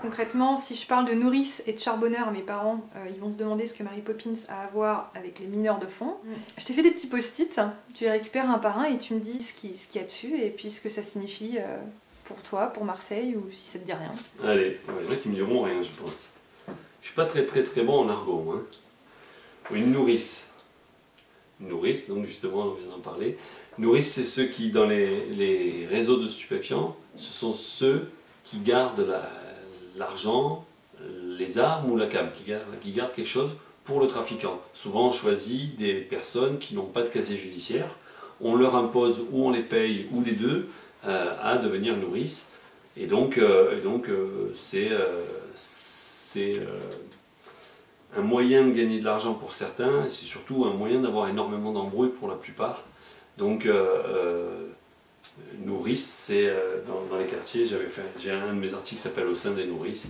concrètement, si je parle de nourrice et de charbonneur à mes parents, ils vont se demander ce que Mary Poppins a à voir avec les mineurs de fond. Je t'ai fait des petits post-it, tu les récupères un par un et tu me dis ce qu'il y a dessus et puis ce que ça signifie pour toi, pour Marseille, ou si ça te dit rien. Allez, il y en a qui me diront rien, je pense. Je suis pas très bon en argot, hein. Une nourrice. Une nourrice, donc justement, on vient d'en parler. Nourrice, c'est ceux qui, dans les réseaux de stupéfiants, ce sont ceux qui gardent l'argent, les armes ou la cam, qui gardent quelque chose pour le trafiquant. Souvent, on choisit des personnes qui n'ont pas de casier judiciaire. On leur impose, ou on les paye, ou les deux, à devenir nourrice. Et donc, c'est un moyen de gagner de l'argent pour certains, et c'est surtout un moyen d'avoir énormément d'embrouilles pour la plupart. Donc, nourrice, c'est dans les quartiers, j'ai un de mes articles qui s'appelle Au sein des nourrices,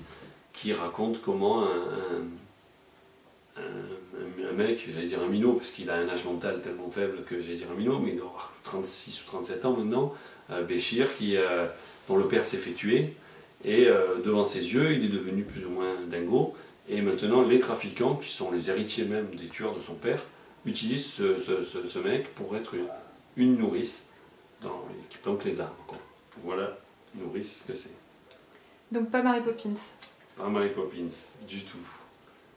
qui raconte comment un mec, j'allais dire un minot, parce qu'il a un âge mental tellement faible que j'allais dire un minot, mais il doit avoir 36 ou 37 ans maintenant, Béchir, dont le père s'est fait tuer, et devant ses yeux, il est devenu plus ou moins dingo, et maintenant les trafiquants, qui sont les héritiers même des tueurs de son père, utilisent ce mec pour être une nourrice qui plante les arbres. Voilà, nourrice, ce que c'est. Donc pas Mary Poppins. Pas Mary Poppins, du tout.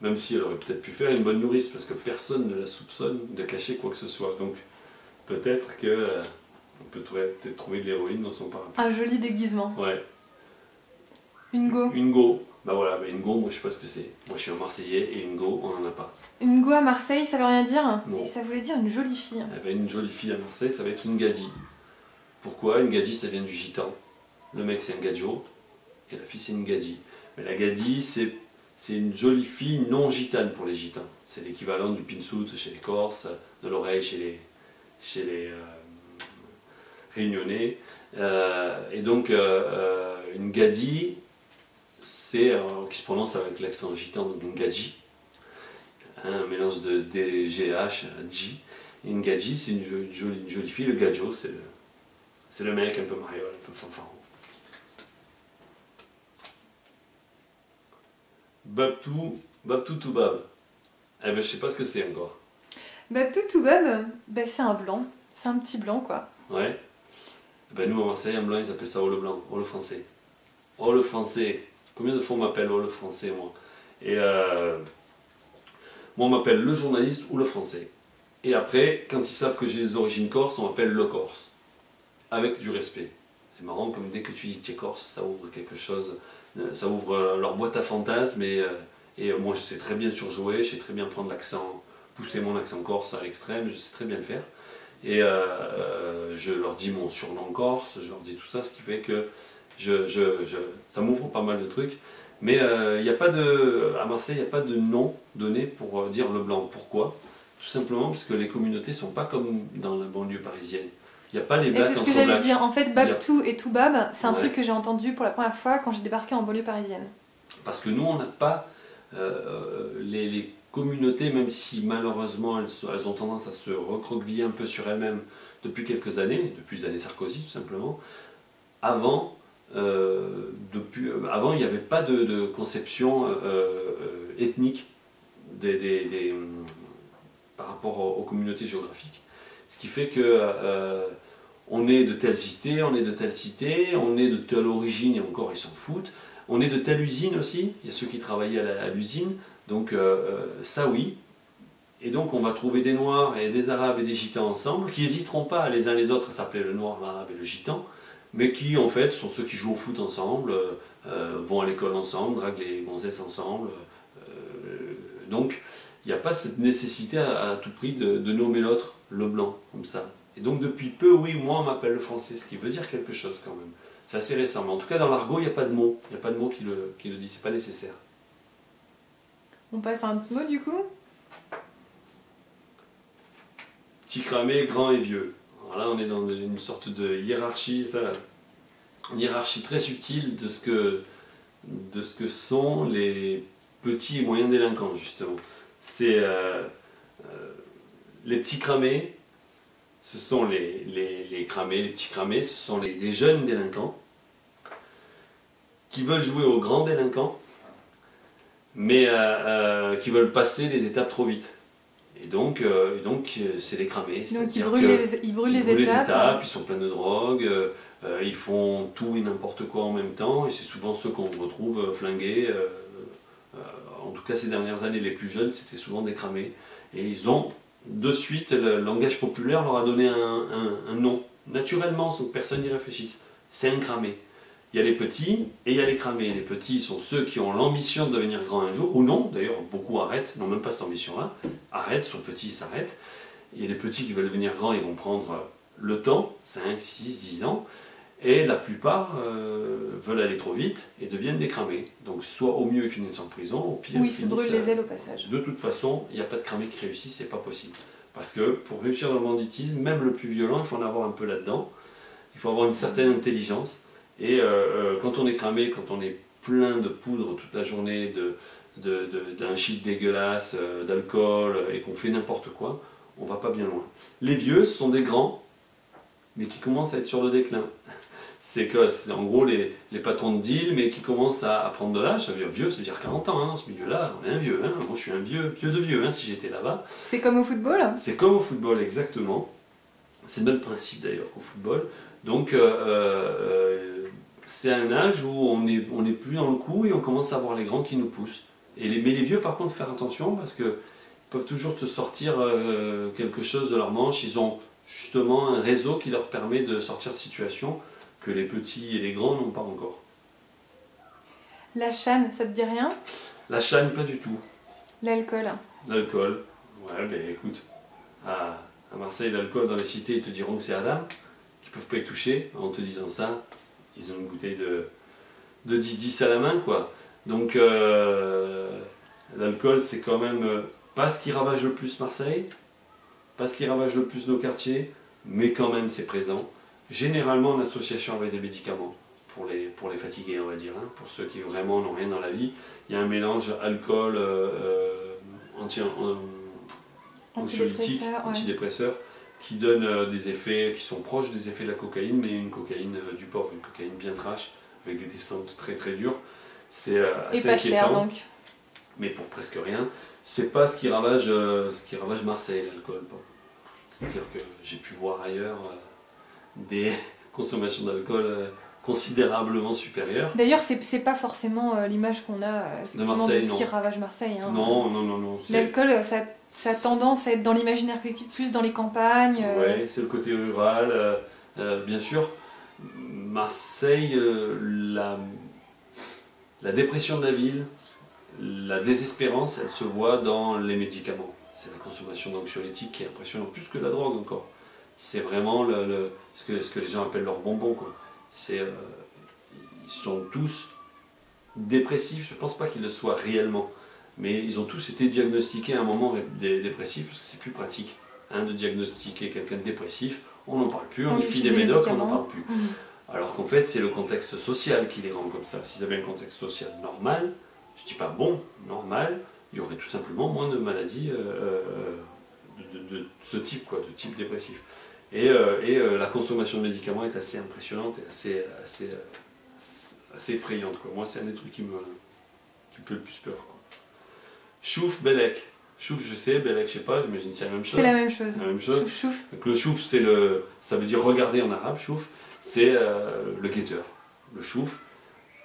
Même si elle aurait peut-être pu faire une bonne nourrice, parce que personne ne la soupçonne de cacher quoi que ce soit. Donc peut-être que on peut peut-être trouver de l'héroïne dans son parapluie. Un joli déguisement. Ouais. Une go. Une go. Bah voilà, une go, moi je sais pas ce que c'est. Moi je suis un Marseillais et une go, on n'en a pas. Une go à Marseille, ça veut rien dire? Non. Et ça voulait dire une jolie fille. Eh ben, une jolie fille à Marseille, ça va être une gadie. Pourquoi? Une gadie, ça vient du gitan. Le mec c'est un gadjo et la fille c'est une gadie. Mais la gadie, c'est une jolie fille non gitane pour les gitans. C'est l'équivalent du pinsout chez les Corses, de l'oreille chez les Réunionnais. Et donc, une gadie, qui se prononce avec l'accent gitan, donc une gadji. Un mélange de D-G-H, J. Et une gadji, c'est une jolie fille. Le gadjo, c'est le mec un peu mariole, un peu fanfaron. Babtou Toubab. Eh ben, je sais pas ce que c'est encore. Babtou Toubab, ben, c'est un blanc. C'est un petit blanc, quoi. Ouais. Ben, nous, à Marseille, en blanc, ils appellent ça oh le blanc, oh le français. Oh le français. Combien de fois on m'appelle oh le français, moi? Et moi, on m'appelle le journaliste ou le français. Et après, quand ils savent que j'ai des origines corse, on m'appelle le corse. Avec du respect. C'est marrant, comme dès que tu dis que tu es corse, ça ouvre quelque chose. Ça ouvre leur boîte à fantasmes et moi je sais très bien surjouer, je sais très bien prendre l'accent, pousser mon accent corse à l'extrême, je sais très bien le faire. Et je leur dis mon surnom corse, je leur dis tout ça, ce qui fait que ça m'ouvre pas mal de trucs. Mais à Marseille, il n'y a pas de nom donné pour dire le blanc. Pourquoi? Tout simplement parce que les communautés ne sont pas comme dans la banlieue parisienne. Il n'y a pas les blacks entre blacks. C'est ce que j'allais dire. En fait, Babtou et Toubab, c'est un truc que j'ai entendu pour la première fois quand j'ai débarqué en banlieue parisienne. Parce que nous, on n'a pas les communautés, même si malheureusement elles ont tendance à se recroqueviller un peu sur elles-mêmes depuis quelques années, depuis les années Sarkozy tout simplement. Avant, il n'y avait pas de conception ethnique par rapport aux communautés géographiques. Ce qui fait que on est de telle cité, on est de telle cité, on est de telle origine et encore ils s'en foutent. On est de telle usine aussi, il y a ceux qui travaillaient à l'usine, donc ça oui. Et donc on va trouver des Noirs et des Arabes et des Gitans ensemble, qui n'hésiteront pas les uns les autres à s'appeler le Noir, l'Arabe et le Gitan, mais qui en fait sont ceux qui jouent au foot ensemble, vont à l'école ensemble, draguent les gonzesses ensemble. Donc il n'y a pas cette nécessité à tout prix de nommer l'autre le blanc, comme ça. Et donc depuis peu, oui, moi on m'appelle le français, ce qui veut dire quelque chose quand même. C'est assez récent, mais en tout cas dans l'argot, il n'y a pas de mot. Il n'y a pas de mot qui le dit, c'est pas nécessaire. On passe à un autre mot du coup? Petit cramé, grand et vieux. Alors là on est dans une sorte de hiérarchie, une hiérarchie très subtile de ce que sont les petits et moyens délinquants justement. C'est les petits cramés, ce sont les cramés, les petits cramés, ce sont des jeunes délinquants qui veulent jouer aux grands délinquants, mais qui veulent passer les étapes trop vite. Et donc c'est des cramés. Donc ils brûlent les étapes, ils sont pleins de drogue, ils font tout et n'importe quoi en même temps, et c'est souvent ceux qu'on retrouve flingués. En tout cas ces dernières années, les plus jeunes, c'était souvent des cramés. Et ils ont, de suite, le langage populaire leur a donné un nom, naturellement, sans que personne n'y réfléchisse. C'est un cramé. Il y a les petits et il y a les cramés. Les petits sont ceux qui ont l'ambition de devenir grands un jour, ou non, d'ailleurs beaucoup arrêtent, n'ont même pas cette ambition-là, arrêtent, sont petits, ils s'arrêtent. Il y a les petits qui veulent devenir grands, ils vont prendre le temps, 5, 6, 10 ans, et la plupart veulent aller trop vite et deviennent des cramés. Donc soit au mieux ils finissent en prison, au pire ils se brûlent les ailes au passage. De toute façon, il n'y a pas de cramé qui réussit, c'est pas possible. Parce que pour réussir dans le banditisme, même le plus violent, il faut en avoir un peu là-dedans. Il faut avoir une certaine intelligence. Et quand on est cramé, quand on est plein de poudre toute la journée, d'un shit dégueulasse, d'alcool, et qu'on fait n'importe quoi, on va pas bien loin. Les vieux, ce sont des grands, mais qui commencent à être sur le déclin. C'est en gros les patrons de deal, mais qui commencent à prendre de l'âge. Ça veut dire vieux, ça veut dire 40 ans, hein, dans ce milieu-là, on est un vieux. Hein. Moi je suis un vieux de vieux, hein, si j'étais là-bas. C'est comme au football? C'est comme au football, exactement. C'est le même principe d'ailleurs qu'au football. Donc c'est un âge où on n'est plus dans le coup et on commence à voir les grands qui nous poussent. Mais les vieux par contre, faire attention parce qu'ils peuvent toujours te sortir quelque chose de leur manche. Ils ont justement un réseau qui leur permet de sortir de situations que les petits et les grands n'ont pas encore. La chane, ça te dit rien? La chane, pas du tout. L'alcool? L'alcool, ouais, ben écoute, à Marseille, l'alcool dans les cités, ils te diront que c'est Adam, qu'ils ne peuvent pas y toucher. En te disant ça, ils ont une bouteille de 10-10 à la main, quoi. Donc, l'alcool, c'est quand même pas ce qui ravage le plus Marseille, pas ce qui ravage le plus nos quartiers, mais quand même c'est présent. Généralement en association avec des médicaments, pour les fatigués on va dire, hein, pour ceux qui vraiment n'ont rien dans la vie. Il y a un mélange alcool, anxiolytique, antidépresseur, qui donne des effets qui sont proches des effets de la cocaïne, mais une cocaïne du pauvre, une cocaïne bien trash, avec des descentes très très dures. C'est assez et pas inquiétant, cher donc. Mais pour presque rien. C'est pas ce qui ravage Marseille, l'alcool. C'est-à-dire que j'ai pu voir ailleurs des consommations d'alcool considérablement supérieures. D'ailleurs, c'est pas forcément l'image qu'on a de Marseille, de ce qui ravage Marseille. Hein. Non. L'alcool, ça a tendance à être dans l'imaginaire collectif, plus dans les campagnes. Oui, c'est le côté rural. Bien sûr, Marseille, la dépression de la ville, la désespérance, elle se voit dans les médicaments. C'est la consommation d'anxiolytiques qui est impressionnante, plus que la drogue encore. C'est vraiment ce que les gens appellent leur bonbon, quoi. Ils sont tous dépressifs, je ne pense pas qu'ils le soient réellement, mais ils ont tous été diagnostiqués à un moment dépressif, parce que c'est plus pratique hein, de diagnostiquer quelqu'un de dépressif. On n'en parle plus, on lui file des médocs, on n'en parle plus. Alors qu'en fait, c'est le contexte social qui les rend comme ça. S'ils avaient un contexte social normal, je ne dis pas bon, normal, il y aurait tout simplement moins de maladies de ce type, quoi, de type dépressif. Et la consommation de médicaments est assez impressionnante et assez effrayante, quoi. Moi, c'est un des trucs qui me fait le plus peur, quoi. Chouf, Bellec. Chouf, je sais, Bellec, je sais pas, j'imagine que c'est la même chose. C'est la même chose. La même chose. Chouf, chouf. Donc, le chouf, ça veut dire regarder en arabe, chouf, c'est le guetteur. Le chouf.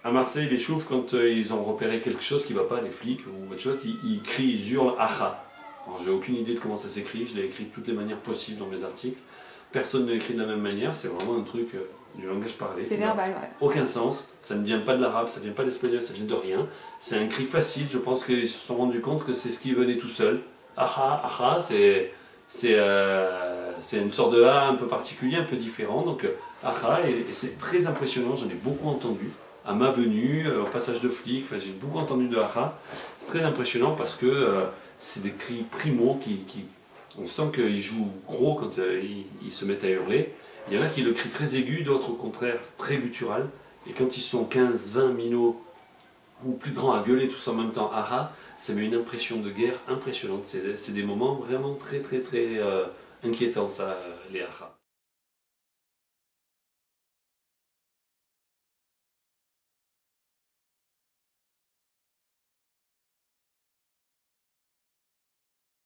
À Marseille, les choufs, quand ils ont repéré quelque chose qui ne va pas, les flics ou autre chose, ils crient, ils hurlent « Aha ». Alors j'ai aucune idée de comment ça s'écrit, je l'ai écrit de toutes les manières possibles dans mes articles. Personne ne l'écrit de la même manière, c'est vraiment un truc du langage parlé. C'est verbal, ouais. Aucun sens, ça ne vient pas de l'arabe, ça ne vient pas de l'espagnol, ça vient de rien. C'est un cri facile, je pense qu'ils se sont rendus compte que c'est ce qui venait tout seul. Aha, aha, c'est une sorte de A un peu particulier, un peu différent. Donc aha, et c'est très impressionnant, j'en ai beaucoup entendu. À ma venue, au passage de flics, enfin, j'ai beaucoup entendu de aha. C'est très impressionnant parce que c'est des cris primaux on sent qu'ils jouent gros quand ils se mettent à hurler. Il y en a qui le crient très aigu, d'autres au contraire très guttural. Et quand ils sont 15, 20 minots ou plus grands à gueuler tous en même temps aha, ça met une impression de guerre impressionnante. C'est des moments vraiment très inquiétants, ça, les aha.